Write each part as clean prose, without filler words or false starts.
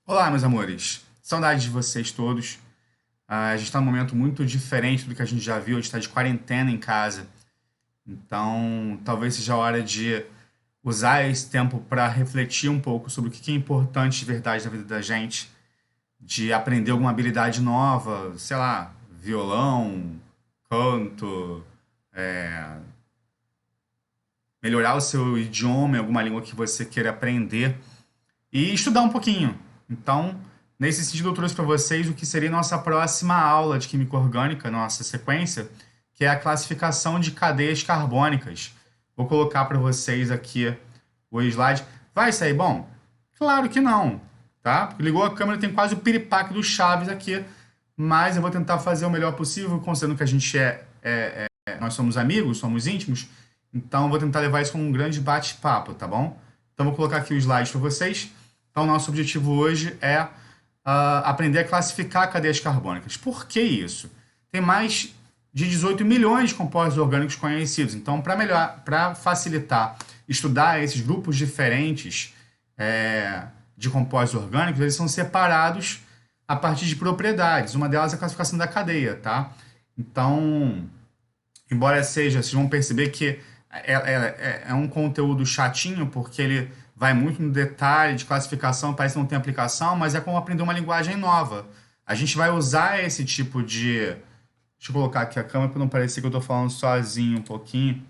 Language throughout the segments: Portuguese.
Olá, meus amores. Saudades de vocês todos. A gente está num momento muito diferente do que a gente já viu. A gente está de quarentena em casa. Então, talvez seja a hora de usar esse tempo para refletir um pouco sobre o que é importante de verdade na vida da gente, de aprender alguma habilidade nova, sei lá, violão, canto, melhorar o seu idioma, em alguma língua que você queira aprender e estudar um pouquinho. Então, nesse sentido, eu trouxe para vocês o que seria nossa próxima aula de química orgânica, nossa sequência, que é a classificação de cadeias carbônicas. Vou colocar para vocês aqui o slide. Vai sair bom? Claro que não, tá? Porque ligou a câmera, tem quase o piripaque do Chaves aqui, mas eu vou tentar fazer o melhor possível, considerando que a gente nós somos amigos, somos íntimos, então vou tentar levar isso como um grande bate-papo, tá bom? Então vou colocar aqui o slide para vocês. Então, nosso objetivo hoje é aprender a classificar cadeias carbônicas. Por que isso? Tem mais de 18 milhões de compostos orgânicos conhecidos. Então, para facilitar estudar esses grupos diferentes de compostos orgânicos, eles são separados a partir de propriedades. Uma delas é a classificação da cadeia, tá? Então, embora seja, vocês vão perceber que é um conteúdo chatinho, porque ele vai muito no detalhe de classificação, parece que não tem aplicação, mas é como aprender uma linguagem nova. A gente vai usar esse tipo de. Deixa eu colocar aqui a câmera para não parecer que eu estou falando sozinho um pouquinho.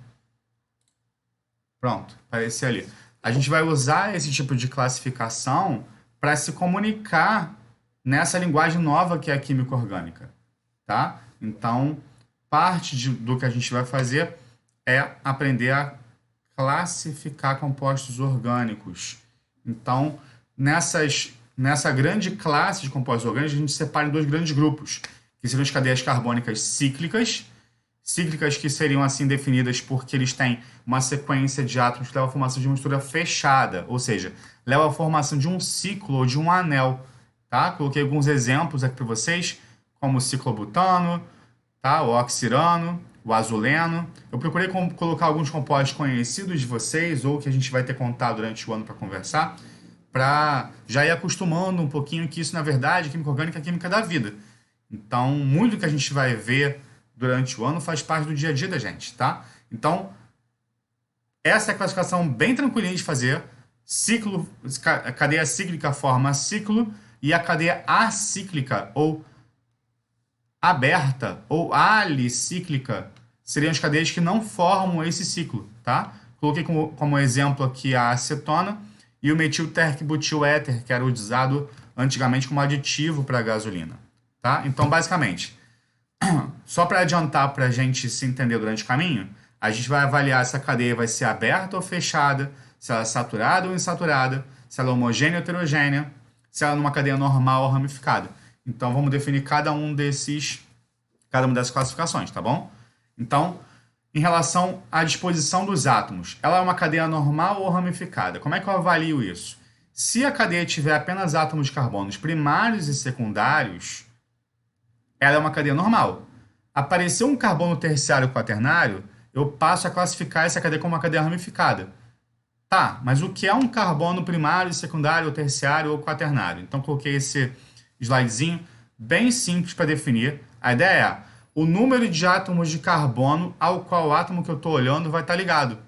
Pronto, apareceu ali. A gente vai usar esse tipo de classificação para se comunicar nessa linguagem nova que é a química orgânica, tá? Então, do que a gente vai fazer é aprender a classificar compostos orgânicos. Então, nessa grande classe de compostos orgânicos, a gente separa em dois grandes grupos, que seriam as cadeias carbônicas cíclicas, cíclicas que seriam assim definidas porque eles têm uma sequência de átomos que leva à formação de uma mistura fechada, ou seja, leva à formação de um ciclo ou de um anel, tá? Coloquei alguns exemplos aqui para vocês, como o ciclobutano, tá? O oxirano, o azuleno. Eu procurei colocar alguns compostos conhecidos de vocês ou que a gente vai ter contato durante o ano para conversar, para já ir acostumando um pouquinho que isso, na verdade, química orgânica é a química da vida. Então, muito que a gente vai ver durante o ano faz parte do dia a dia da gente, tá? Então, essa é a classificação bem tranquilinha de fazer. Ciclo, a cadeia cíclica forma ciclo e a cadeia acíclica ou aberta ou alicíclica seriam as cadeias que não formam esse ciclo, tá? Coloquei como exemplo aqui a acetona e o metiltercbutil-éter, que era usado antigamente como aditivo para a gasolina, tá? Então, basicamente, só para adiantar para a gente se entender durante o caminho, a gente vai avaliar se a cadeia vai ser aberta ou fechada, se ela é saturada ou insaturada, se ela é homogênea ou heterogênea, se ela é numa cadeia normal ou ramificada. Então, vamos definir cada uma dessas classificações, tá bom? Então, em relação à disposição dos átomos, ela é uma cadeia normal ou ramificada? Como é que eu avalio isso? Se a cadeia tiver apenas átomos de carbonos primários e secundários, ela é uma cadeia normal. Apareceu um carbono terciário quaternário, eu passo a classificar essa cadeia como uma cadeia ramificada. Tá, mas o que é um carbono primário, secundário, ou terciário ou quaternário? Então, coloquei esse slidezinho bem simples para definir. A ideia é o número de átomos de carbono ao qual o átomo que eu estou olhando vai estar ligado.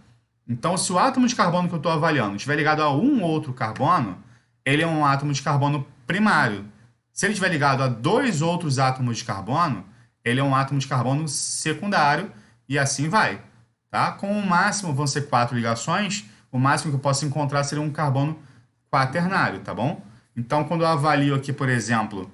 Então, se o átomo de carbono que eu estou avaliando estiver ligado a um outro carbono, ele é um átomo de carbono primário. Se ele estiver ligado a dois outros átomos de carbono, ele é um átomo de carbono secundário e assim vai. Tá? Com o máximo vão ser 4 ligações, o máximo que eu posso encontrar seria um carbono quaternário, tá bom? Então, quando eu avalio aqui, por exemplo,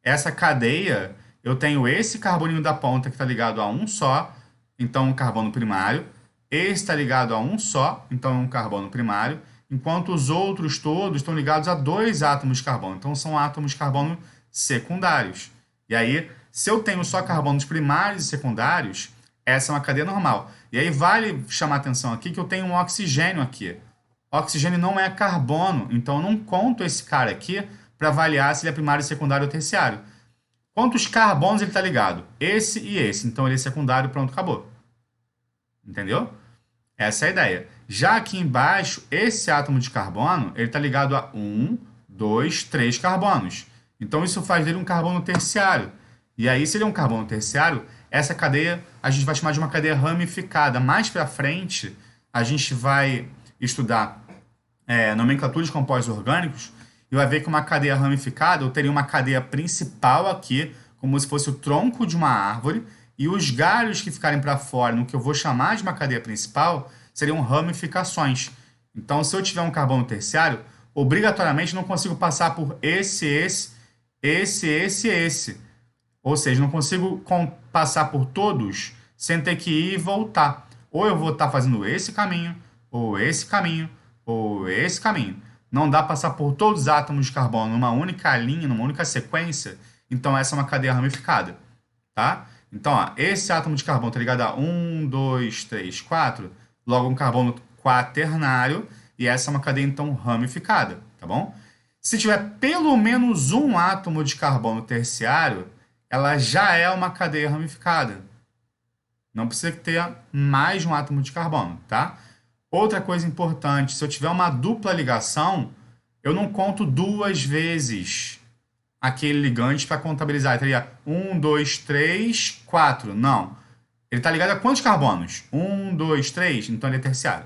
essa cadeia, eu tenho esse carboninho da ponta que está ligado a um só, então um carbono primário. Esse está ligado a um só, então é um carbono primário, enquanto os outros todos estão ligados a dois átomos de carbono, então são átomos de carbono secundários. E aí, se eu tenho só carbonos primários e secundários, essa é uma cadeia normal. E aí vale chamar a atenção aqui que eu tenho um oxigênio aqui. Oxigênio não é carbono, então eu não conto esse cara aqui para avaliar se ele é primário, secundário ou terciário. Quantos carbonos ele está ligado? Esse e esse. Então ele é secundário, pronto, acabou. Entendeu? Essa é a ideia. Já aqui embaixo, esse átomo de carbono, ele está ligado a um, 2, 3 carbonos. Então, isso faz dele um carbono terciário. E aí, se ele é um carbono terciário, essa cadeia a gente vai chamar de uma cadeia ramificada. Mais para frente, a gente vai estudar nomenclatura de compostos orgânicos e vai ver que uma cadeia ramificada, eu teria uma cadeia principal aqui, como se fosse o tronco de uma árvore, e os galhos que ficarem para fora, no que eu vou chamar de uma cadeia principal, seriam ramificações. Então, se eu tiver um carbono terciário, obrigatoriamente não consigo passar por esse. Ou seja, não consigo passar por todos sem ter que ir e voltar. Ou eu vou estar fazendo esse caminho, ou esse caminho, ou esse caminho. Não dá para passar por todos os átomos de carbono numa única linha, numa única sequência. Então, essa é uma cadeia ramificada, tá? Então, ó, esse átomo de carbono está ligado a 1, 2, 3, 4, logo um carbono quaternário, e essa é uma cadeia, então, ramificada, tá bom? Se tiver pelo menos um átomo de carbono terciário, ela já é uma cadeia ramificada. Não precisa ter mais de um átomo de carbono, tá? Outra coisa importante, se eu tiver uma dupla ligação, eu não conto duas vezes aquele ligante para contabilizar. Ele teria 1, 2, 3, 4. Não. Ele está ligado a quantos carbonos? 1, 2, 3. Então ele é terciário.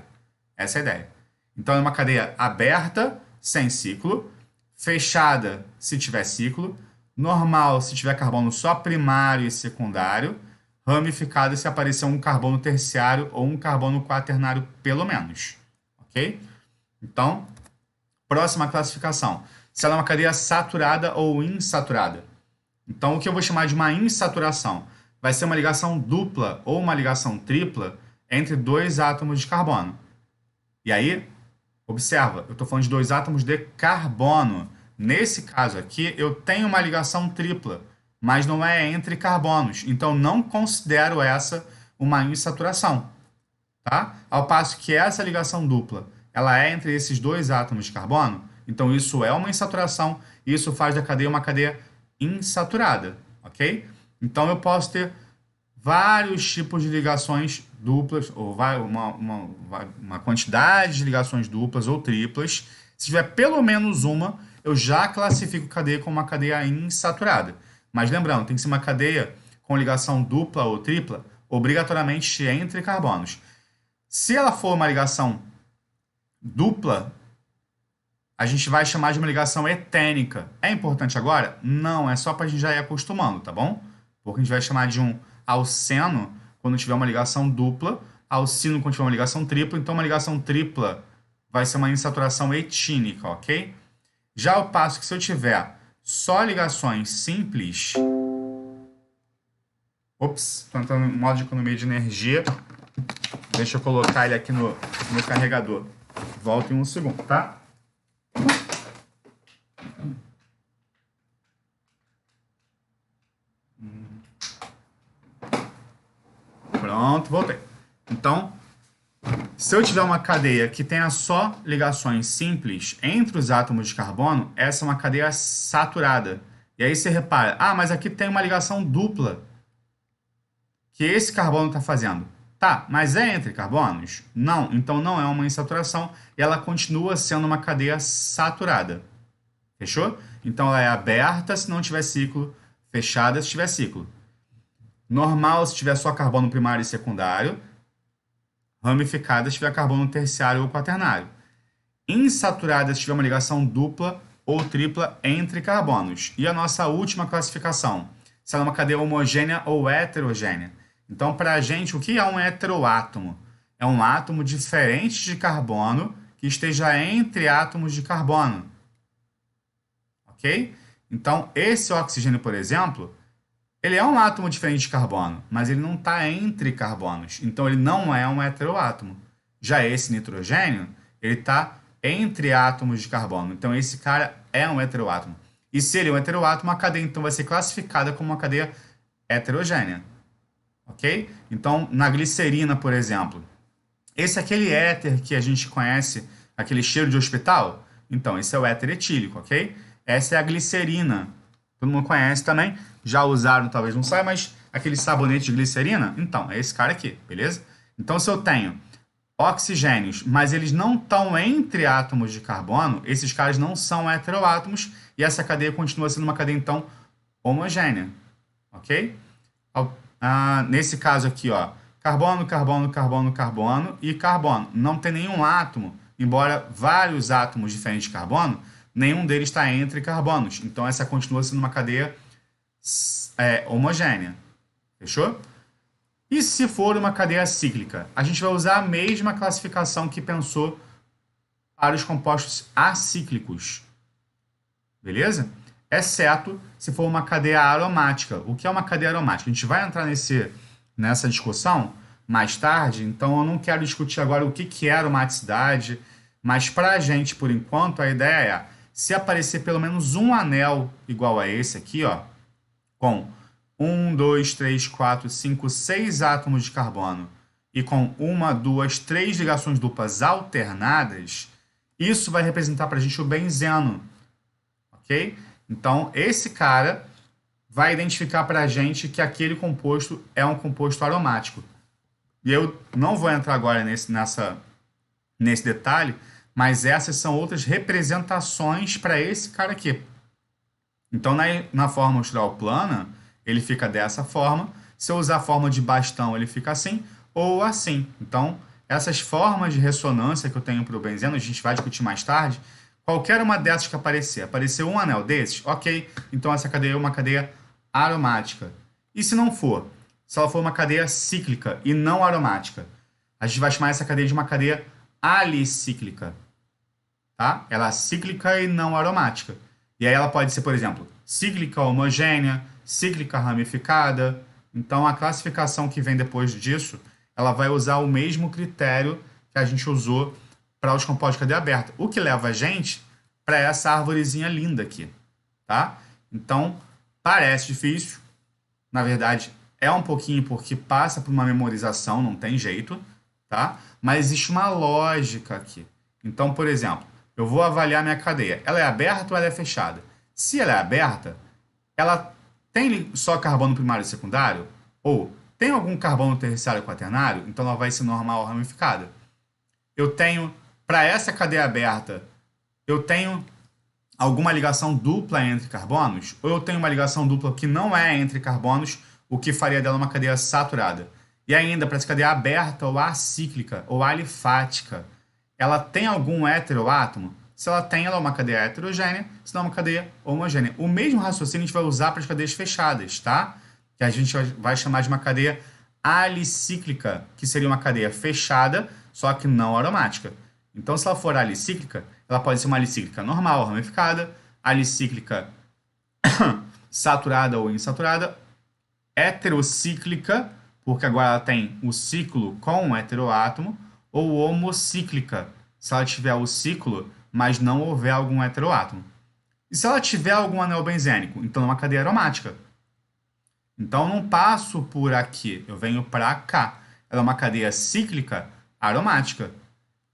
Essa é a ideia. Então é uma cadeia aberta, sem ciclo, fechada se tiver ciclo, normal se tiver carbono só primário e secundário, ramificada se aparecer um carbono terciário ou um carbono quaternário pelo menos. Ok? Então, próxima classificação. Se ela é uma cadeia saturada ou insaturada. Então, o que eu vou chamar de uma insaturação? Vai ser uma ligação dupla ou uma ligação tripla entre dois átomos de carbono. E aí, observa, eu estou falando de dois átomos de carbono. Nesse caso aqui, eu tenho uma ligação tripla, mas não é entre carbonos. Então, não considero essa uma insaturação, tá? Ao passo que essa ligação dupla, ela é entre esses dois átomos de carbono, então isso é uma insaturação, e isso faz da cadeia uma cadeia insaturada, ok? Então, eu posso ter vários tipos de ligações duplas, ou uma quantidade de ligações duplas ou triplas. Se tiver pelo menos uma, eu já classifico a cadeia como uma cadeia insaturada. Mas lembrando, tem que ser uma cadeia com ligação dupla ou tripla, obrigatoriamente entre carbonos. Se ela for uma ligação dupla, a gente vai chamar de uma ligação etênica. É importante agora? Não, é só para a gente já ir acostumando, tá bom? Porque a gente vai chamar de um alceno quando tiver uma ligação dupla, alcino quando tiver uma ligação tripla, então uma ligação tripla vai ser uma insaturação etínica, ok? Já ao passo que se eu tiver só ligações simples... Ops, estou entrando em modo de economia de energia. Deixa eu colocar ele aqui no carregador. Volto em um segundo, tá? Pronto, voltei. Então, se eu tiver uma cadeia que tenha só ligações simples entre os átomos de carbono, essa é uma cadeia saturada. E aí você repara, mas aqui tem uma ligação dupla que esse carbono está fazendo. Tá, mas é entre carbonos? Não, então não é uma insaturação e ela continua sendo uma cadeia saturada. Fechou? Então ela é aberta se não tiver ciclo, fechada se tiver ciclo. Normal se tiver só carbono primário e secundário, ramificada se tiver carbono terciário ou quaternário. Insaturada se tiver uma ligação dupla ou tripla entre carbonos. E a nossa última classificação, se ela é uma cadeia homogênea ou heterogênea. Então, para a gente, o que é um heteroátomo? É um átomo diferente de carbono que esteja entre átomos de carbono. Ok? Então, esse oxigênio, por exemplo, ele é um átomo diferente de carbono, mas ele não está entre carbonos. Então, ele não é um heteroátomo. Já esse nitrogênio, ele está entre átomos de carbono. Então, esse cara é um heteroátomo. E se ele é um heteroátomo, a cadeia, então, vai ser classificada como uma cadeia heterogênea. Ok? Então, na glicerina, por exemplo, esse é aquele éter que a gente conhece, aquele cheiro de hospital? Então, esse é o éter etílico, ok? Essa é a glicerina. Todo mundo conhece também. Já usaram, talvez não saiba, mas aquele sabonete de glicerina? Então, é esse cara aqui, beleza? Então, se eu tenho oxigênios, mas eles não estão entre átomos de carbono, esses caras não são heteroátomos e essa cadeia continua sendo uma cadeia, então, homogênea. Ok? Nesse caso aqui, ó, carbono, carbono, carbono, carbono e carbono. Não tem nenhum átomo, embora vários átomos diferentes de carbono, nenhum deles está entre carbonos. Então, essa continua sendo uma cadeia homogênea. Fechou? E se for uma cadeia cíclica? A gente vai usar a mesma classificação que pensou para os compostos acíclicos. Beleza? Exceto se for uma cadeia aromática. O que é uma cadeia aromática? A gente vai entrar nessa discussão mais tarde, então eu não quero discutir agora o que é aromaticidade, mas para a gente, por enquanto, a ideia é, se aparecer pelo menos um anel igual a esse aqui, ó, com 1, 2, 3, 4, 5, 6 átomos de carbono e com 1, 2, 3 ligações duplas alternadas, isso vai representar para a gente o benzeno, ok? Então, esse cara vai identificar para a gente que aquele composto é um composto aromático. E eu não vou entrar agora nesse detalhe, mas essas são outras representações para esse cara aqui. Então, na forma austrial plana, ele fica dessa forma. Se eu usar a forma de bastão, ele fica assim ou assim. Então, essas formas de ressonância que eu tenho para o benzeno, a gente vai discutir mais tarde. Qualquer uma dessas que apareceu um anel desses, ok, então essa cadeia é uma cadeia aromática. E se não for? Se ela for uma cadeia cíclica e não aromática, a gente vai chamar essa cadeia de uma cadeia alicíclica. Tá? Ela é cíclica e não aromática. E aí ela pode ser, por exemplo, cíclica homogênea, cíclica ramificada. Então, a classificação que vem depois disso, ela vai usar o mesmo critério que a gente usou para os compostos de cadeia aberta. O que leva a gente para essa árvorezinha linda aqui. Tá? Então, parece difícil. Na verdade, é um pouquinho porque passa por uma memorização, não tem jeito. Tá? Mas existe uma lógica aqui. Então, por exemplo, eu vou avaliar minha cadeia. Ela é aberta ou ela é fechada? Se ela é aberta, ela tem só carbono primário e secundário? Ou tem algum carbono terciário e quaternário? Então ela vai ser normal ou ramificada. Eu tenho, para essa cadeia aberta, eu tenho alguma ligação dupla entre carbonos? Ou eu tenho uma ligação dupla que não é entre carbonos, o que faria dela uma cadeia saturada? E ainda, para essa cadeia aberta ou acíclica ou alifática, ela tem algum heteroátomo? Se ela tem, ela é uma cadeia heterogênea, se não é uma cadeia homogênea. O mesmo raciocínio a gente vai usar para as cadeias fechadas, tá? Que a gente vai chamar de uma cadeia alicíclica, que seria uma cadeia fechada, só que não aromática. Então, se ela for alicíclica, ela pode ser uma alicíclica normal, ramificada, alicíclica saturada ou insaturada, heterocíclica, porque agora ela tem o ciclo com um heteroátomo, ou homocíclica, se ela tiver o ciclo, mas não houver algum heteroátomo. E se ela tiver algum anel benzênico? Então é uma cadeia aromática. Então eu não passo por aqui, eu venho para cá. Ela é uma cadeia cíclica aromática,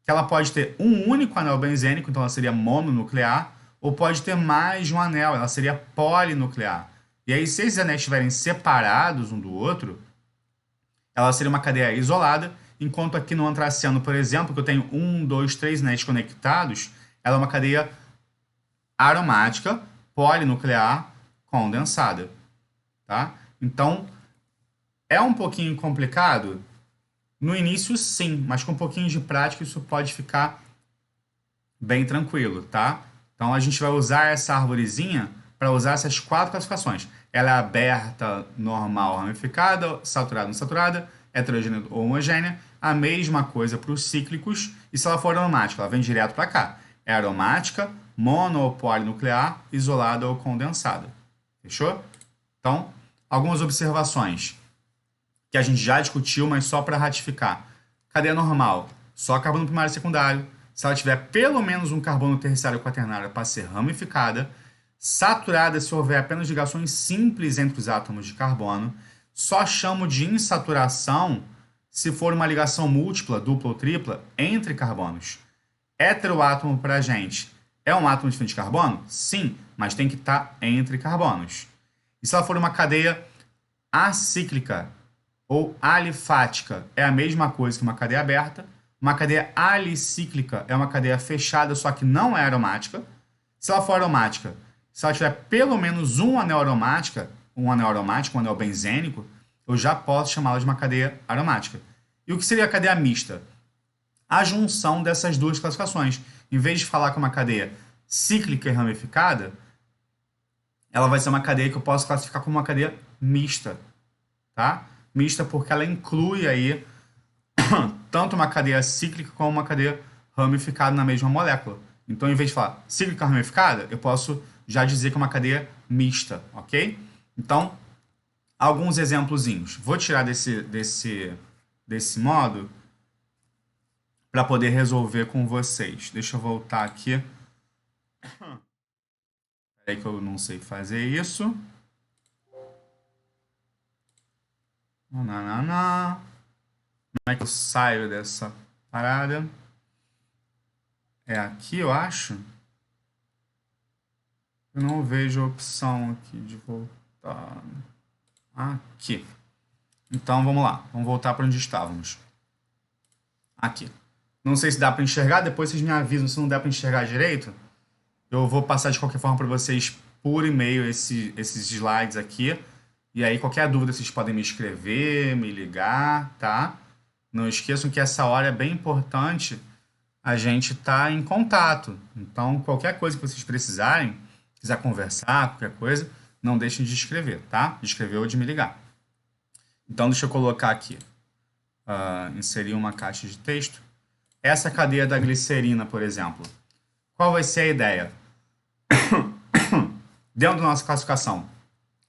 que ela pode ter um único anel benzênico, então ela seria mononuclear, ou pode ter mais de um anel, ela seria polinuclear. E aí, se esses anéis estiverem separados um do outro, ela seria uma cadeia isolada, enquanto aqui no antraciano, por exemplo, que eu tenho 1, 2, 3 anéis conectados, ela é uma cadeia aromática, polinuclear, condensada. Tá? Então, é um pouquinho complicado? No início, sim, mas com um pouquinho de prática isso pode ficar bem tranquilo, tá? Então, a gente vai usar essa arvorezinha para usar essas 4 classificações. Ela é aberta, normal, ramificada, saturada, insaturada, heterogênea ou homogênea. A mesma coisa para os cíclicos. E se ela for aromática, ela vem direto para cá. É aromática, mono ou polinuclear, isolada ou condensada. Fechou? Então, algumas observações que a gente já discutiu, mas só para ratificar. Cadeia normal, só carbono primário e secundário. Se ela tiver pelo menos um carbono terciário quaternário para ser ramificada. Saturada se houver apenas ligações simples entre os átomos de carbono. Só chamo de insaturação se for uma ligação múltipla, dupla ou tripla, entre carbonos. Heteroátomo para a gente é um átomo diferente de carbono? Sim, mas tem que estar entre carbonos. E se ela for uma cadeia acíclica ou alifática, é a mesma coisa que uma cadeia aberta, Uma cadeia alicíclica é uma cadeia fechada, só que não é aromática. Se ela for aromática, se ela tiver pelo menos um anel aromático, um anel benzênico, eu já posso chamá-la de uma cadeia aromática. E o que seria a cadeia mista? A junção dessas duas classificações. Em vez de falar que é uma cadeia cíclica e ramificada, ela vai ser uma cadeia que eu posso classificar como uma cadeia mista, tá? Mista porque ela inclui aí tanto uma cadeia cíclica como uma cadeia ramificada na mesma molécula. Então, em vez de falar cíclica ramificada, eu posso já dizer que é uma cadeia mista, ok? Então, alguns exemplozinhos. Vou tirar desse modo para poder resolver com vocês. Deixa eu voltar aqui. Peraí que eu não sei fazer isso. Nananana. Como é que eu saio dessa parada? É aqui, eu acho. Eu não vejo a opção aqui de voltar. Aqui. Então, vamos lá. Vamos voltar para onde estávamos. Aqui. Não sei se dá para enxergar. Depois vocês me avisam se não der para enxergar direito. Eu vou passar de qualquer forma para vocês por e-mail esses slides aqui. E aí, qualquer dúvida, vocês podem me escrever, me ligar, tá? Não esqueçam que essa hora é bem importante a gente estar em contato. Então, qualquer coisa que vocês precisarem, quiser conversar, qualquer coisa, não deixem de escrever, tá? De escrever ou de me ligar. Então, deixa eu colocar aqui. Inserir uma caixa de texto. Essa cadeia da glicerina, por exemplo. Qual vai ser a ideia? Dentro da nossa classificação.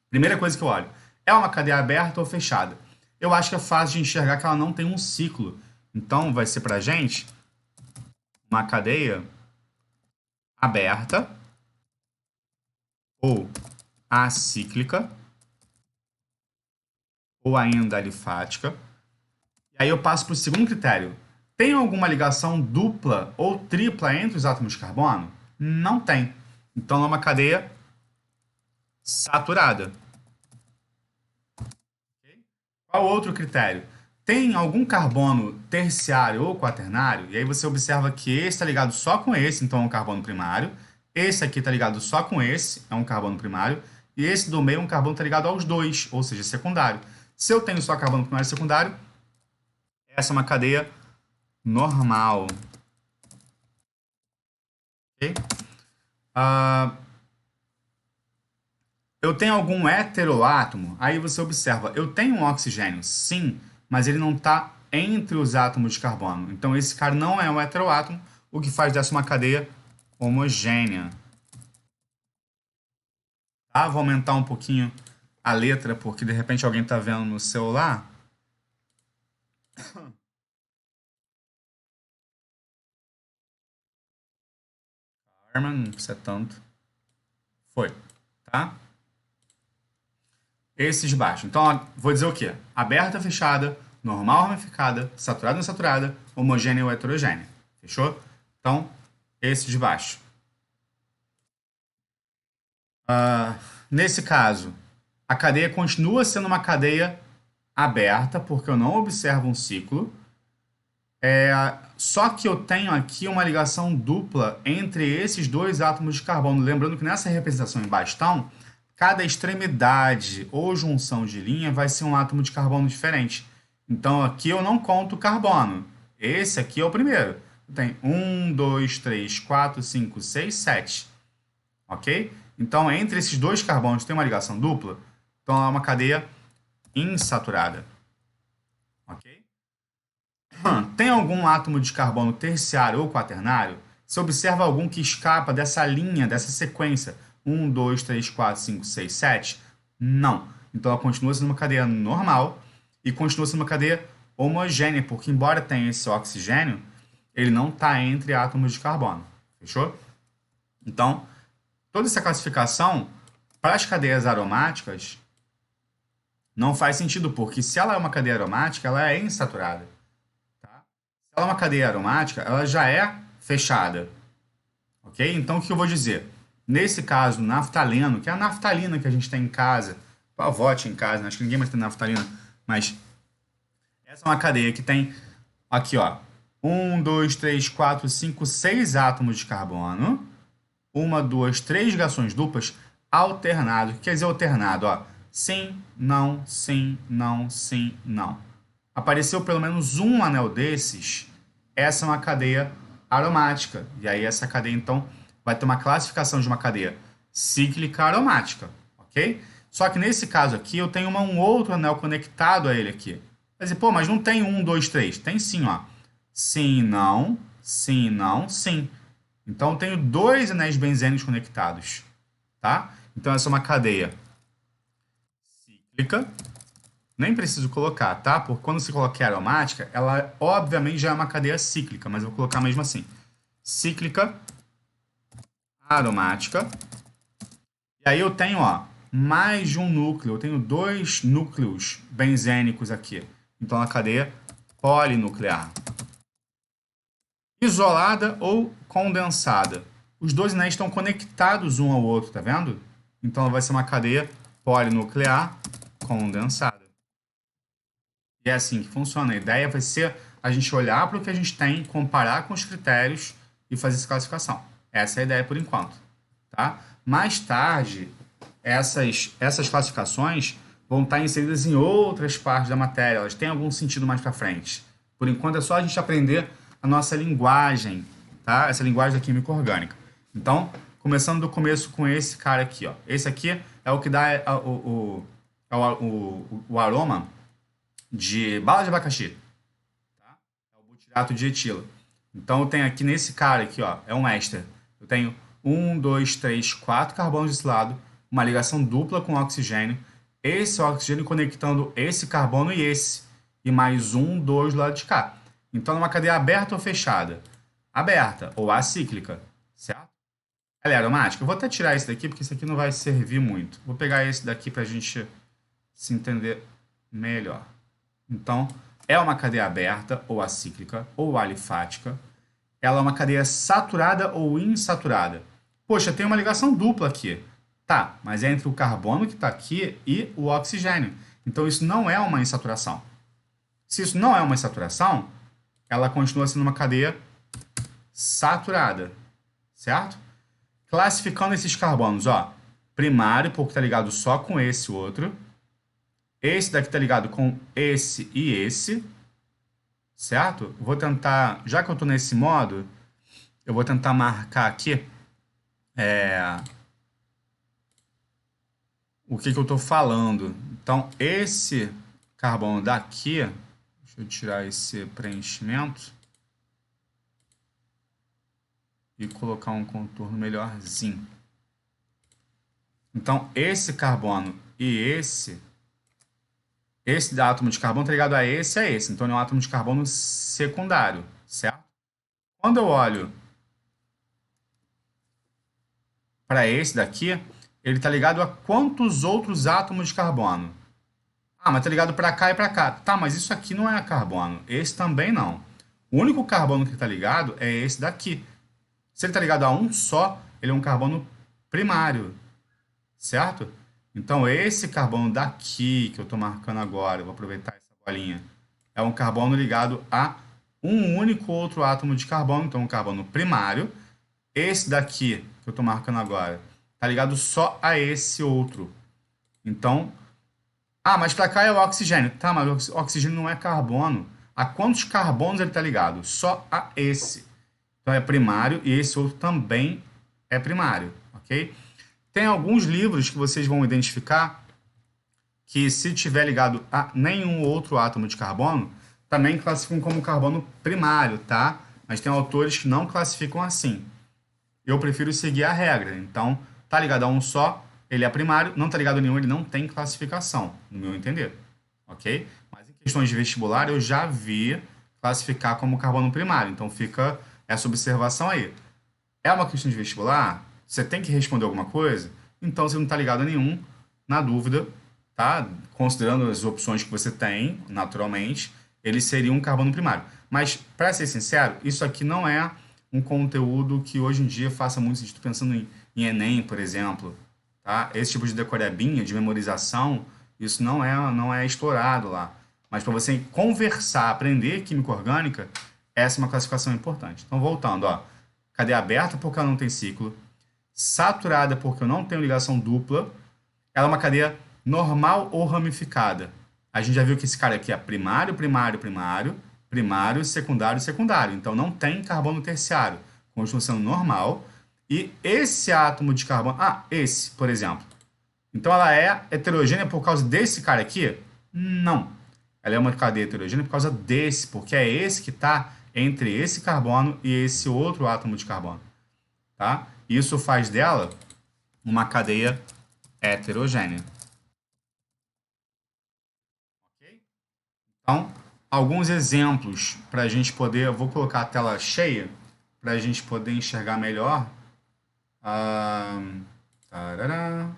Primeira coisa que eu olho. É uma cadeia aberta ou fechada? Eu acho que é fácil de enxergar que ela não tem um ciclo. Então, vai ser pra gente uma cadeia aberta ou acíclica ou ainda alifática. E aí eu passo para o segundo critério. Tem alguma ligação dupla ou tripla entre os átomos de carbono? Não tem. Então é uma cadeia saturada. Qual outro critério? Tem algum carbono terciário ou quaternário? E aí você observa que esse está ligado só com esse, então é um carbono primário. Esse aqui está ligado só com esse, é um carbono primário. E esse do meio é um carbono que está ligado aos dois, ou seja, secundário. Se eu tenho só carbono primário e secundário, essa é uma cadeia normal. Ok? Eu tenho algum heteroátomo? Aí você observa, eu tenho um oxigênio, sim, mas ele não está entre os átomos de carbono. Então esse cara não é um heteroátomo, o que faz dessa uma cadeia homogênea. Tá? Vou aumentar um pouquinho a letra, porque de repente alguém está vendo no celular. Karma, não precisa tanto. Foi, tá? Esses de baixo. Então, ó, vou dizer o quê? Aberta, fechada, normal, ramificada, saturada, insaturada, homogênea ou heterogênea. Fechou? Então, esses de baixo. Nesse caso, a cadeia continua sendo uma cadeia aberta, porque eu não observo um ciclo. Só que eu tenho aqui uma ligação dupla entre esses dois átomos de carbono. Lembrando que nessa representação em bastão, cada extremidade ou junção de linha vai ser um átomo de carbono diferente. Então aqui eu não conto carbono. Esse aqui é o primeiro. Tem 1, 2, 3, 4, 5, 6, 7. Ok? Então entre esses dois carbonos tem uma ligação dupla. Então é uma cadeia insaturada. Ok? Tem algum átomo de carbono terciário ou quaternário? Se observa algum que escapa dessa linha, dessa sequência, 1, 2, 3, 4, 5, 6, 7? Não. Então ela continua sendo uma cadeia normal e continua sendo uma cadeia homogênea, porque embora tenha esse oxigênio, ele não está entre átomos de carbono. Fechou? Então, toda essa classificação, para as cadeias aromáticas, não faz sentido, porque se ela é uma cadeia aromática, ela é insaturada. Se ela é uma cadeia aromática, ela já é fechada. Ok? Então, o que eu vou dizer? Nesse caso, naftaleno, que é a naftalina que a gente tem em casa, a avó tinha em casa, né? Acho que ninguém mais tem naftalina, mas essa é uma cadeia que tem aqui, ó, Um, dois, três, quatro, cinco, seis átomos de carbono. Uma, duas, três ligações duplas alternado. O que quer dizer alternado? Ó, sim, não, sim, não, sim, não. Apareceu pelo menos um anel desses, essa é uma cadeia aromática. E aí essa cadeia, então, vai ter uma classificação de uma cadeia cíclica aromática, ok? Só que nesse caso aqui, eu tenho um outro anel conectado a ele aqui. Quer dizer, pô, mas não tem um, dois, três. Tem sim, ó. Sim, não, sim, não, sim. Então, eu tenho dois anéis benzênicos conectados, tá? Então, essa é uma cadeia cíclica. Nem preciso colocar, tá? Porque quando se coloca aromática, ela obviamente já é uma cadeia cíclica, mas eu vou colocar mesmo assim. Cíclica, aromática. E aí eu tenho, ó, mais de um núcleo. Eu tenho dois núcleos benzênicos aqui. Então, a cadeia polinuclear. Isolada ou condensada. Os dois anéis estão conectados um ao outro, tá vendo? Então, ela vai ser uma cadeia polinuclear condensada. E é assim que funciona. A ideia vai ser a gente olhar para o que a gente tem, comparar com os critérios e fazer essa classificação. Essa é a ideia por enquanto. Tá? Mais tarde, essas classificações vão estar inseridas em outras partes da matéria. Elas têm algum sentido mais para frente. Por enquanto, é só a gente aprender a nossa linguagem, tá? Essa linguagem da química orgânica. Então, começando do começo com esse cara aqui. Ó. Esse aqui é o que dá o aroma de bala de abacaxi, tá? É o butirato de etila. Então eu tenho aqui nesse cara aqui, ó, é um éster. Eu tenho um, dois, três, quatro carbonos desse lado, uma ligação dupla com oxigênio, esse oxigênio conectando esse carbono e esse, e mais um, dois do lado de cá. Então é uma cadeia aberta ou fechada? Aberta ou acíclica, certo? Ela é aromática? Eu vou até tirar esse daqui, porque esse aqui não vai servir muito. Vou pegar esse daqui para a gente se entender melhor. Então, é uma cadeia aberta ou acíclica ou alifática. Ela é uma cadeia saturada ou insaturada. Poxa, tem uma ligação dupla aqui. Tá, mas é entre o carbono que está aqui e o oxigênio. Então, isso não é uma insaturação. Se isso não é uma insaturação, ela continua sendo uma cadeia saturada, certo? Classificando esses carbonos, ó, primário, porque está ligado só com esse outro. Esse daqui está ligado com esse e esse, certo? Vou tentar, já que eu estou nesse modo, eu vou tentar marcar aqui o que eu estou falando. Então, esse carbono daqui, deixa eu tirar esse preenchimento e colocar um contorno melhorzinho. Então, esse carbono e esse átomo de carbono está ligado a esse. Então, ele é um átomo de carbono secundário, certo? Quando eu olho para esse daqui, ele está ligado a quantos outros átomos de carbono? Ah, mas está ligado para cá e para cá. Tá, mas isso aqui não é carbono. Esse também não. O único carbono que está ligado é esse daqui. Se ele está ligado a um só, ele é um carbono primário, certo? Então, esse carbono daqui, que eu estou marcando agora, eu vou aproveitar essa bolinha, é um carbono ligado a um único outro átomo de carbono, então um carbono primário. Esse daqui, que eu estou marcando agora, está ligado só a esse outro. Então, mas para cá é o oxigênio. Tá, mas o oxigênio não é carbono. A quantos carbonos ele está ligado? Só a esse. Então, é primário e esse outro também é primário, ok? Tem alguns livros que vocês vão identificar que, se tiver ligado a nenhum outro átomo de carbono, também classificam como carbono primário, tá? Mas tem autores que não classificam assim. Eu prefiro seguir a regra. Então, tá ligado a um só, ele é primário. Não tá ligado a nenhum, ele não tem classificação, no meu entender, ok? Mas em questões de vestibular, eu já vi classificar como carbono primário. Então, fica essa observação aí. É uma questão de vestibular? Você tem que responder alguma coisa? Então, você não está ligado a nenhum, na dúvida, tá? Considerando as opções que você tem, naturalmente, ele seria um carbono primário. Mas, para ser sincero, isso aqui não é um conteúdo que hoje em dia faça muito sentido, pensando em Enem, por exemplo. Tá? Esse tipo de decorebinha, de memorização, isso não é explorado lá. Mas para você conversar, aprender química orgânica, Essa é uma classificação importante. Então, voltando, ó, cadeia aberta porque ela não tem ciclo, saturada porque eu não tenho ligação dupla, ela é uma cadeia normal ou ramificada. A gente já viu que esse cara aqui é primário, primário, primário, primário, secundário, secundário. Então, não tem carbono terciário. Continua sendo normal. E esse átomo de carbono... Ah, esse, por exemplo. Então, ela é heterogênea por causa desse cara aqui? Não. Ela é uma cadeia heterogênea por causa desse, porque é esse que está entre esse carbono e esse outro átomo de carbono. Tá? Isso faz dela uma cadeia heterogênea. Ok? Então, alguns exemplos para a gente poder... Eu vou colocar a tela cheia para a gente poder enxergar melhor. Tarará.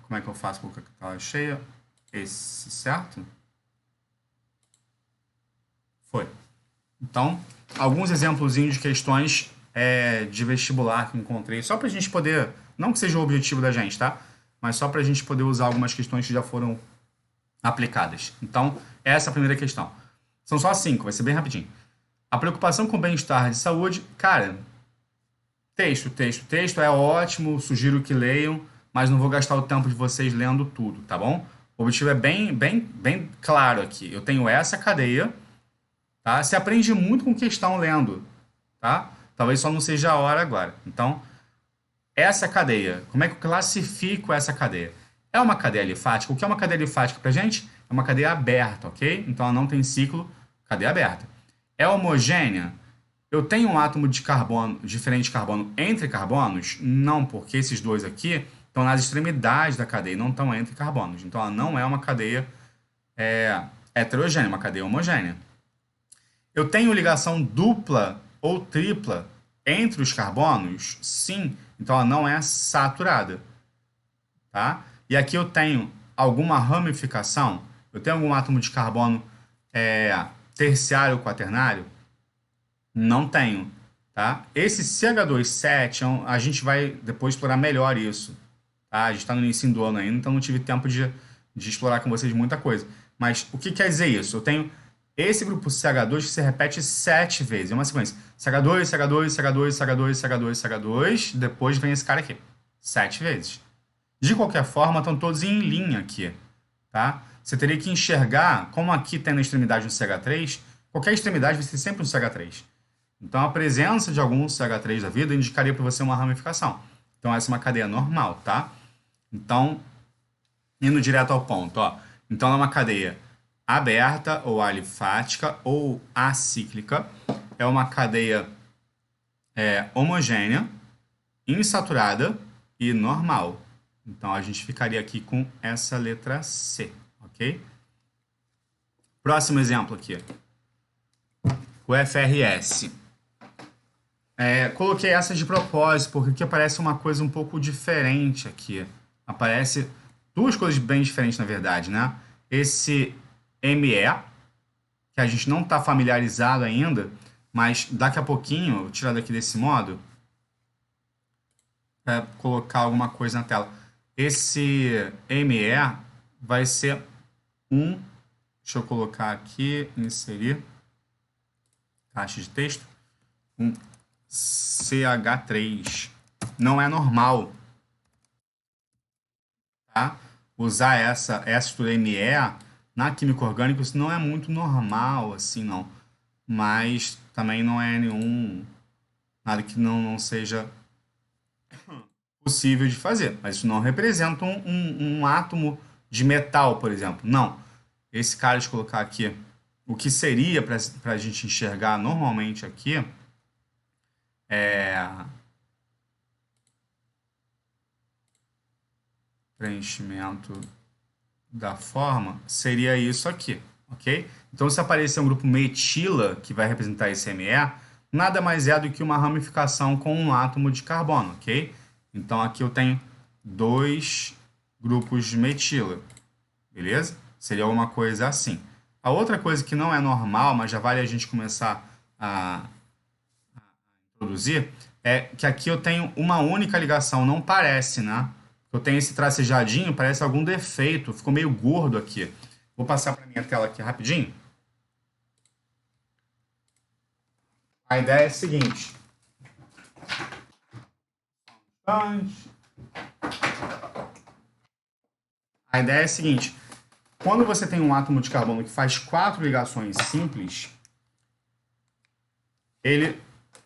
Como é que eu faço para colocar a tela cheia? Esse, certo? Foi. Então, alguns exemplos de questões de vestibular que encontrei, só para a gente poder, não que seja o objetivo da gente, tá? Mas só para a gente poder usar algumas questões que já foram aplicadas. Então, essa é a primeira questão. São só 5, vai ser bem rapidinho. A preocupação com o bem-estar de saúde, cara, texto é ótimo, sugiro que leiam, mas não vou gastar o tempo de vocês lendo tudo, tá bom? O objetivo é bem claro aqui. Eu tenho essa cadeia, tá? Você aprende muito com questão lendo, tá? Talvez só não seja a hora agora. Então, essa cadeia, como é que eu classifico essa cadeia? É uma cadeia alifática. O que é uma cadeia alifática pra gente? É uma cadeia aberta, ok? Então, ela não tem ciclo, cadeia aberta. É homogênea? Eu tenho um átomo de carbono, diferente de carbono entre carbonos? Não, porque esses dois aqui estão nas extremidades da cadeia, não estão entre carbonos. Então, ela não é uma cadeia heterogênea, uma cadeia homogênea. Eu tenho ligação dupla ou tripla entre os carbonos? Sim. Então, ela não é saturada. Tá? E aqui eu tenho alguma ramificação? Eu tenho algum átomo de carbono terciário ou quaternário? Não tenho. Tá? Esse CH2,7, a gente vai depois explorar melhor isso. Tá? A gente está no início do ano ainda, então não tive tempo de explorar com vocês muita coisa. Mas o que quer dizer isso? Eu tenho esse grupo CH2 que se repete 7 vezes. É uma sequência. CH2, CH2, CH2, CH2, CH2, CH2. Depois vem esse cara aqui. 7 vezes. De qualquer forma, estão todos em linha aqui. Tá? Você teria que enxergar, como aqui tem na extremidade um CH3, qualquer extremidade vai ser sempre um CH3. Então, a presença de algum CH3 da vida indicaria para você uma ramificação. Então, essa é uma cadeia normal, tá? Então, indo direto ao ponto, ó. Então, ela é uma cadeia aberta ou alifática ou acíclica. É uma cadeia homogênea, insaturada e normal. Então, a gente ficaria aqui com essa letra C, ok? Próximo exemplo aqui. O FRS. Coloquei essa de propósito, porque aqui aparece uma coisa um pouco diferente aqui. Aparece duas coisas bem diferentes, na verdade, né? Esse ME, que a gente não está familiarizado ainda, mas daqui a pouquinho, vou tirar daqui desse modo, para colocar alguma coisa na tela. Esse ME vai ser deixa eu colocar aqui, inserir, caixa de texto, um CH3. Não é normal, tá? Usar essa estrutura ME na química orgânica, isso não é muito normal, assim, não. Mas também não é nada que não seja possível de fazer. Mas isso não representa um átomo de metal, por exemplo. Não. Esse cara de colocar aqui, o que seria para a gente enxergar normalmente aqui, preenchimento da forma, seria isso aqui, ok? Então, se aparecer um grupo metila, que vai representar esse ME, nada mais é do que uma ramificação com um átomo de carbono, ok? Então, aqui eu tenho 2 grupos de metila, beleza? Seria alguma coisa assim. A outra coisa que não é normal, mas já vale a gente começar a introduzir, é que aqui eu tenho uma única ligação, não parece, né? Eu tenho esse tracejadinho, parece algum defeito, ficou meio gordo aqui. Vou passar para minha tela aqui rapidinho. A ideia é a seguinte. A ideia é a seguinte. Quando você tem um átomo de carbono que faz 4 ligações simples, ele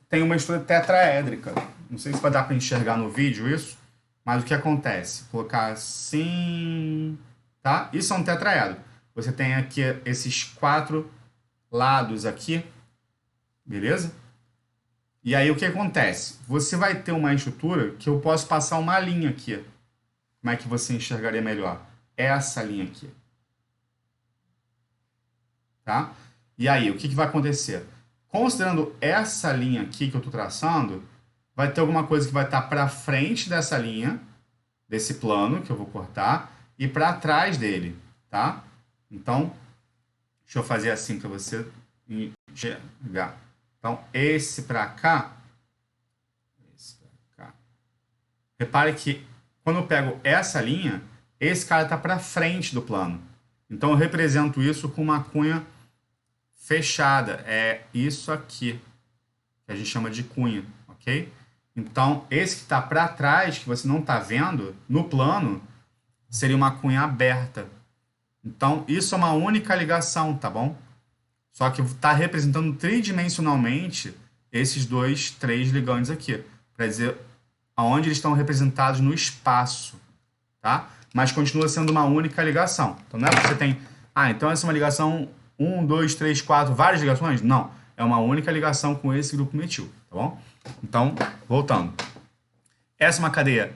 tem uma estrutura tetraédrica. Não sei se vai dar para enxergar no vídeo isso, mas o que acontece? Vou colocar assim, tá? Isso é um tetraedro. Você tem aqui esses 4 lados aqui, beleza? E aí o que acontece? Você vai ter uma estrutura que eu posso passar uma linha aqui. Como é que você enxergaria melhor? Essa linha aqui. Tá? E aí, o que vai acontecer? Considerando essa linha aqui que eu estou traçando, vai ter alguma coisa que vai estar para frente dessa linha, desse plano que eu vou cortar, e para trás dele, tá? Então, deixa eu fazer assim para você enxergar. Então, esse para cá, repare que quando eu pego essa linha, esse cara está para frente do plano. Então, eu represento isso com uma cunha fechada. É isso aqui, que a gente chama de cunha, ok? Então, esse que está para trás, que você não está vendo, no plano, seria uma cunha aberta. Então, isso é uma única ligação, tá bom? Só que está representando tridimensionalmente esses 3 ligantes aqui, para dizer aonde eles estão representados no espaço, tá? Mas continua sendo uma única ligação. Então, não é porque você tem... então essa é uma ligação 1, 2, 3, 4, várias ligações? Não. É uma única ligação com esse grupo metil, tá bom? Então, voltando. Essa é uma cadeia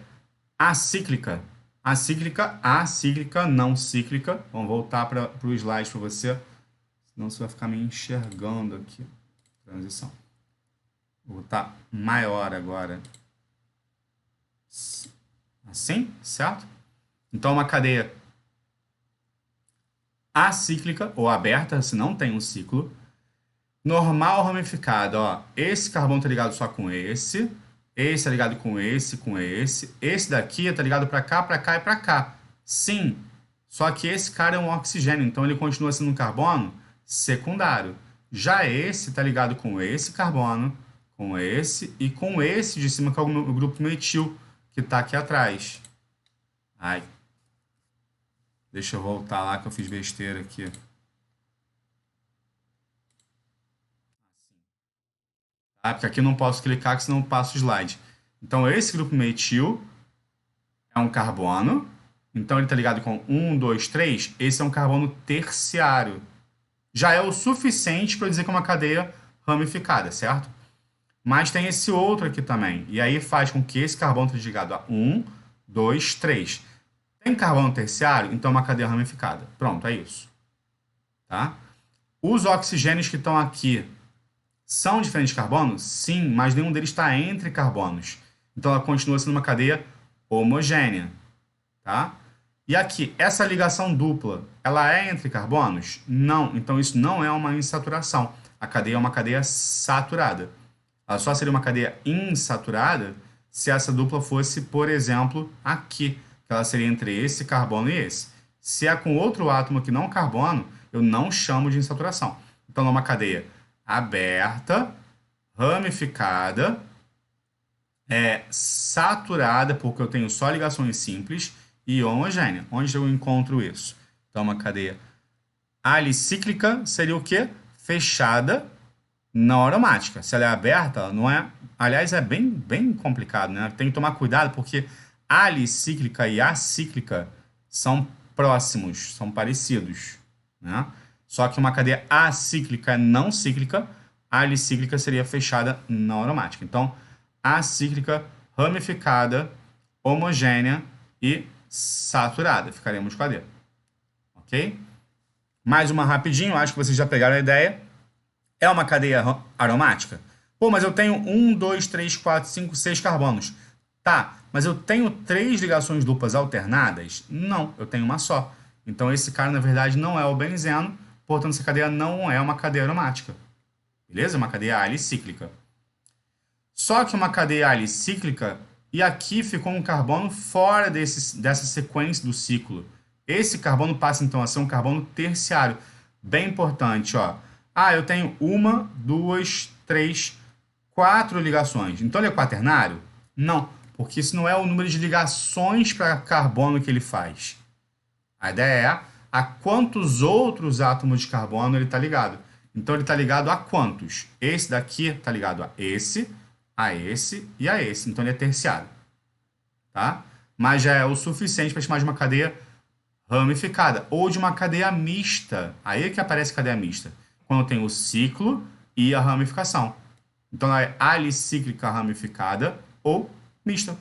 acíclica. Acíclica, não cíclica. Vamos voltar para o slide para você. Senão você vai ficar me enxergando aqui. Transição. Vou botar maior agora. Assim, certo? Então, uma cadeia acíclica ou aberta, se não tem um ciclo. Normal ramificada, ó. Esse carbono está ligado só com esse. Esse está ligado com esse, com esse. Esse daqui está ligado para cá e para cá. Sim, só que esse cara é um oxigênio, então ele continua sendo um carbono secundário. Já esse está ligado com esse carbono, com esse e com esse de cima, que é o grupo metil, que está aqui atrás. Ai. Deixa eu voltar lá que eu fiz besteira aqui. Porque aqui eu não posso clicar, que senão eu passo o slide. Então, esse grupo metil é um carbono. Então, ele está ligado com 1, 2, 3. Esse é um carbono terciário. Já é o suficiente para eu dizer que é uma cadeia ramificada, certo? Mas tem esse outro aqui também. E aí faz com que esse carbono esteja ligado a 1, 2, 3. Tem carbono terciário? Então é uma cadeia ramificada. Pronto, é isso. Tá? Os oxigênios que estão aqui são diferentes carbonos? Sim, mas nenhum deles está entre carbonos. Então ela continua sendo uma cadeia homogênea. Tá? E aqui, essa ligação dupla, ela é entre carbonos? Não. Então isso não é uma insaturação. A cadeia é uma cadeia saturada. Ela só seria uma cadeia insaturada se essa dupla fosse, por exemplo, aqui. Que ela seria entre esse carbono e esse. Se é com outro átomo que não carbono, eu não chamo de insaturação. Então é uma cadeia aberta, ramificada, saturada, porque eu tenho só ligações simples, e homogênea. Onde eu encontro isso? Então, uma cadeia alicíclica seria o quê? Fechada, não aromática. Se ela é aberta, ela não é... Aliás, é bem complicado, né? Tem que tomar cuidado, porque alicíclica e acíclica são próximos, são parecidos, né? Só que uma cadeia acíclica não cíclica, a alicíclica seria fechada, não aromática. Então, acíclica, ramificada, homogênea e saturada. Ficaremos com a D. Ok? Mais uma rapidinho, acho que vocês já pegaram a ideia. É uma cadeia aromática? Pô, mas eu tenho 1, 2, 3, 4, 5, 6 carbonos. Tá, mas eu tenho 3 ligações duplas alternadas? Não, eu tenho uma só. Então esse cara, na verdade, não é o benzeno, portanto essa cadeia não é uma cadeia aromática. Beleza? É uma cadeia alicíclica. Só que uma cadeia alicíclica, e aqui ficou um carbono fora dessa sequência do ciclo. Esse carbono passa então a ser um carbono terciário. Bem importante, ó. Ah, eu tenho uma, duas, três, quatro ligações. Então ele é quaternário? Não, porque isso não é o número de ligações para carbono que ele faz. A ideia é a quantos outros átomos de carbono ele está ligado. Então ele está ligado a quantos? Esse daqui está ligado a esse e a esse. Então ele é terciário. Tá? Mas já é o suficiente para chamar de uma cadeia ramificada ou de uma cadeia mista. Aí é que aparece cadeia mista. Quando tem o ciclo e a ramificação. Então ela é alicíclica ramificada ou mista.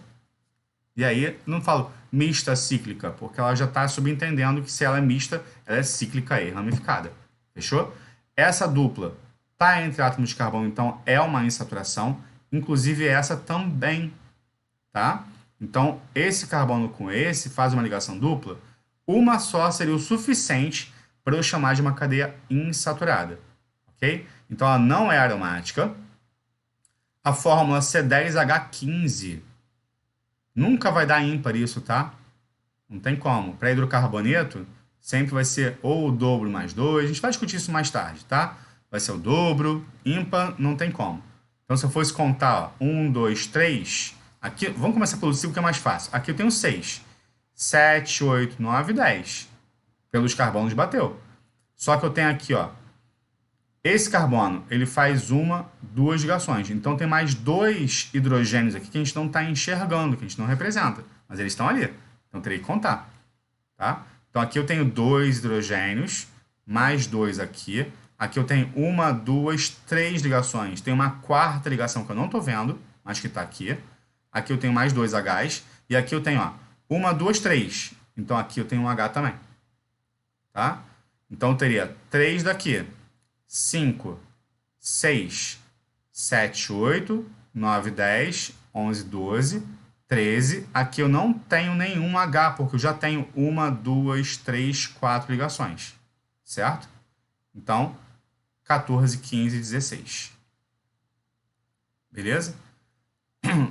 E aí não falo mista cíclica, porque ela já está subentendendo que se ela é mista, ela é cíclica e ramificada. Fechou? Essa dupla está entre átomos de carbono, então é uma insaturação. Inclusive essa também. Tá? Então esse carbono com esse faz uma ligação dupla. Uma só seria o suficiente para eu chamar de uma cadeia insaturada. Ok? Então ela não é aromática. A fórmula C10H15 nunca vai dar ímpar isso, tá? Não tem como. Para hidrocarboneto, sempre vai ser ou o dobro mais 2. A gente vai discutir isso mais tarde, tá? Vai ser o dobro, ímpar, não tem como. Então, se eu fosse contar, ó, 1, 2, 3... Aqui, vamos começar pelo ciclo que é mais fácil. Aqui eu tenho 6. 7, 8, 9, 10. Pelos carbonos bateu. Só que eu tenho aqui, ó, esse carbono, ele faz uma, duas ligações. Então tem mais 2 hidrogênios aqui que a gente não está enxergando, que a gente não representa. Mas eles estão ali. Então terei que contar. Tá? Então aqui eu tenho 2 hidrogênios, mais 2 aqui. Aqui eu tenho uma, duas, 3 ligações. Tem uma quarta ligação que eu não estou vendo, mas que está aqui. Aqui eu tenho mais 2 Hs. E aqui eu tenho, ó, uma, duas, 3. Então aqui eu tenho um H também. Tá? Então eu teria 3 daqui. 5, 6, 7, 8, 9, 10, 11, 12, 13. Aqui eu não tenho nenhum H, porque eu já tenho uma, duas, 3, 4 ligações. Certo? Então, 14, 15, 16. Beleza?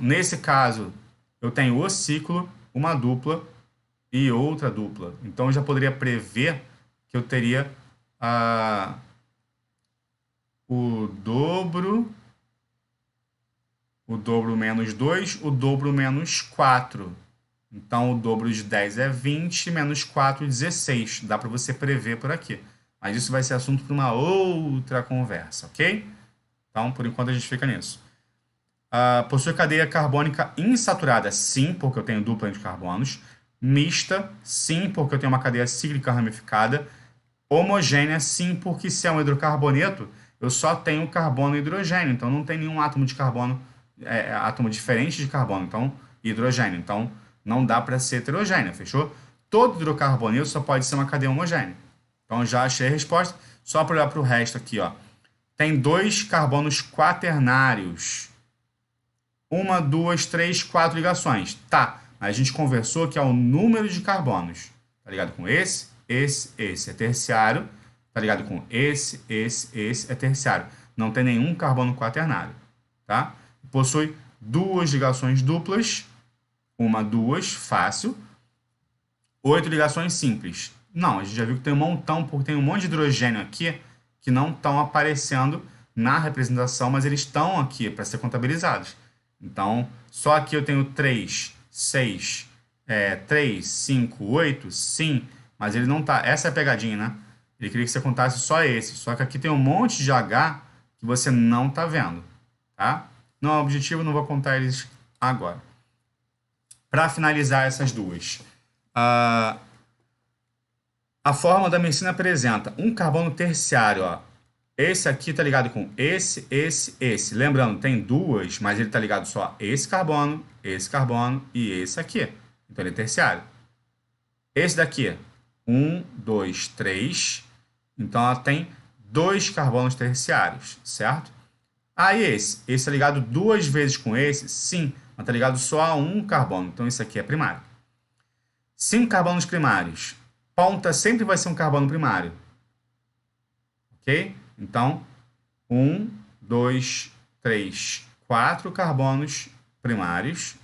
Nesse caso, eu tenho o ciclo, uma dupla e outra dupla. Então, eu já poderia prever que eu teria o dobro menos 2, o dobro menos 4. Então, o dobro de 10 é 20, menos 4, 16. Dá para você prever por aqui. Mas isso vai ser assunto para uma outra conversa, ok? Então, por enquanto, a gente fica nisso. Possui cadeia carbônica insaturada? Sim, porque eu tenho dupla de carbonos. Mista? Sim, porque eu tenho uma cadeia cíclica ramificada. Homogênea? Sim, porque se é um hidrocarboneto, eu só tenho carbono e hidrogênio. Então, não tem nenhum átomo de carbono, átomo diferente de carbono, então, hidrogênio. Então, não dá para ser heterogênea, fechou? Todo hidrocarboneto só pode ser uma cadeia homogênea. Então, já achei a resposta. Só para olhar para o resto aqui, ó. Tem 2 carbonos quaternários. 1, 2, 3, 4 ligações. Tá, mas a gente conversou que é o número de carbonos. Tá ligado com esse, esse. É terciário. Tá ligado com esse. É terciário. Não tem nenhum carbono quaternário. Tá? Possui 2 ligações duplas. 1, 2, fácil. 8 ligações simples. Não, a gente já viu que tem um montão, porque tem um monte de hidrogênio aqui que não estão aparecendo na representação, mas eles estão aqui para ser contabilizados. Então, só aqui eu tenho 3, 6, 3, 5, 8, sim, mas ele não está. Essa é a pegadinha, né? Ele queria que você contasse só esse. Só que aqui tem um monte de H que você não está vendo. Tá? Não é o objetivo, não vou contar eles agora. Para finalizar essas duas. A fórmula da medicina apresenta um carbono terciário, ó. Esse aqui está ligado com esse. Lembrando, tem 2, mas ele está ligado só a esse carbono e esse aqui. Então, ele é terciário. Esse daqui, 1, 2, 3. Então, ela tem 2 carbonos terciários, certo? Aí, esse está ligado 2 vezes com esse? Sim, mas está ligado só a um carbono. Então, esse aqui é primário. 5 carbonos primários. Ponta sempre vai ser um carbono primário. Ok? Então, 1, 2, 3, 4 carbonos primários.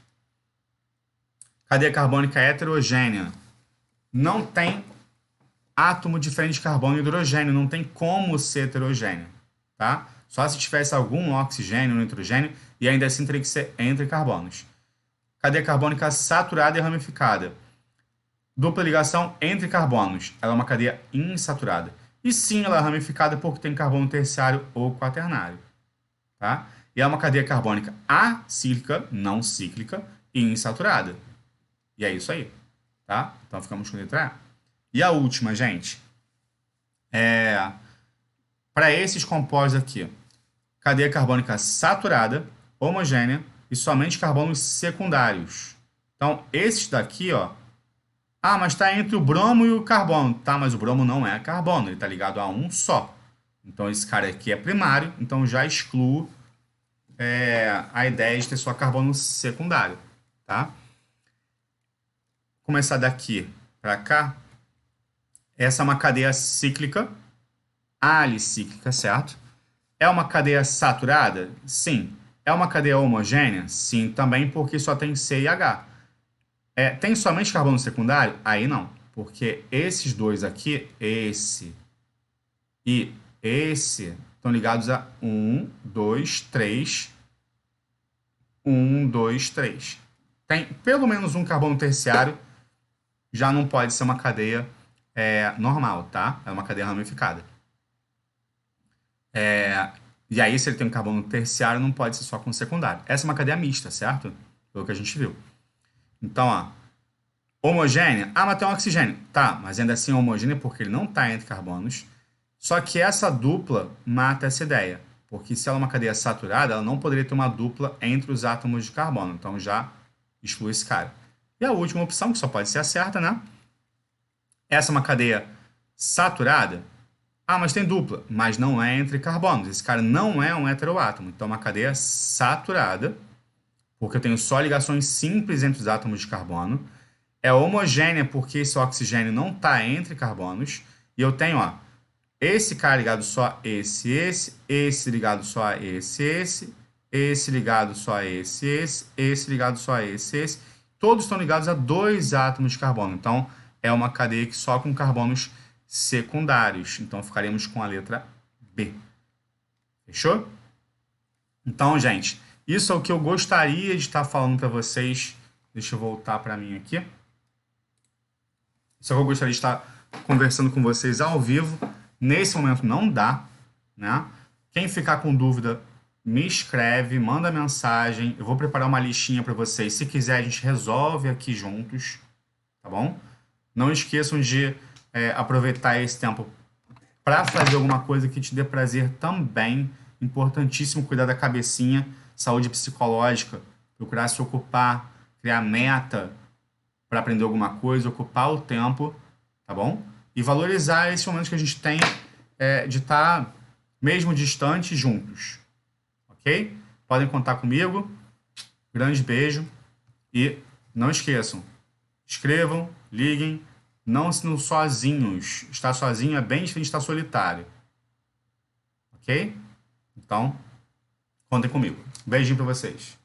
Cadeia carbônica heterogênea. Não tem átomo diferente de carbono e hidrogênio, não tem como ser heterogêneo, tá? Só se tivesse algum oxigênio ou nitrogênio, e ainda assim teria que ser entre carbonos. Cadeia carbônica saturada e ramificada. Dupla ligação entre carbonos. Ela é uma cadeia insaturada. E sim, ela é ramificada porque tem carbono terciário ou quaternário. Tá? E é uma cadeia carbônica acíclica, não cíclica, e insaturada. E é isso aí. Tá? Então ficamos com a letra A. E a última, gente, para esses compostos aqui, cadeia carbônica saturada, homogênea e somente carbonos secundários. Então, esses daqui, ó, mas está entre o bromo e o carbono. Tá, mas o bromo não é carbono, ele está ligado a um só. Então, esse cara aqui é primário, então já excluo a ideia de ter só carbono secundário, tá? Começar daqui para cá. Essa é uma cadeia cíclica, alicíclica, certo? É uma cadeia saturada? Sim. É uma cadeia homogênea? Sim, também, porque só tem C e H. Tem somente carbono secundário? Aí não, porque esses dois aqui, esse e esse, estão ligados a 1, 2, 3. 1, 2, 3. Tem pelo menos um carbono terciário, já não pode ser uma cadeia normal, tá? É uma cadeia ramificada. E aí, se ele tem um carbono terciário, não pode ser só com secundário. Essa é uma cadeia mista, certo? Pelo que a gente viu. Então, ó, homogênea. Mas tem um oxigênio. Tá, mas ainda assim é homogênea porque ele não está entre carbonos. Só que essa dupla mata essa ideia. Porque se ela é uma cadeia saturada, ela não poderia ter uma dupla entre os átomos de carbono. Então já exclui esse cara. E a última opção, que só pode ser a certa, né? Essa é uma cadeia saturada. Mas tem dupla. Mas não é entre carbonos. Esse cara não é um heteroátomo. Então é uma cadeia saturada. Porque eu tenho só ligações simples entre os átomos de carbono. É homogênea porque esse oxigênio não está entre carbonos. E eu tenho, ó, esse cara ligado só a esse ligado só a esse ligado só a esse ligado só a esse. Todos estão ligados a 2 átomos de carbono. Então, é uma cadeia que só com carbonos secundários. Então, ficaremos com a letra B. Fechou? Então, gente, isso é o que eu gostaria de estar falando para vocês. Deixa eu voltar para mim aqui. Isso é o que eu gostaria de estar conversando com vocês ao vivo. Nesse momento não dá, né? Quem ficar com dúvida, me escreve, manda mensagem. Eu vou preparar uma listinha para vocês. Se quiser, a gente resolve aqui juntos, tá bom? Não esqueçam de aproveitar esse tempo para fazer alguma coisa que te dê prazer também. Importantíssimo cuidar da cabecinha, saúde psicológica, procurar se ocupar, criar meta para aprender alguma coisa, ocupar o tempo, tá bom? E valorizar esse momento que a gente tem de estar, mesmo distante, juntos. Ok? Podem contar comigo. Grande beijo. E não esqueçam, escrevam, liguem, não estão sozinhos. Estar sozinho é bem diferente de estar solitário. Ok? Então, contem comigo. Beijinho para vocês.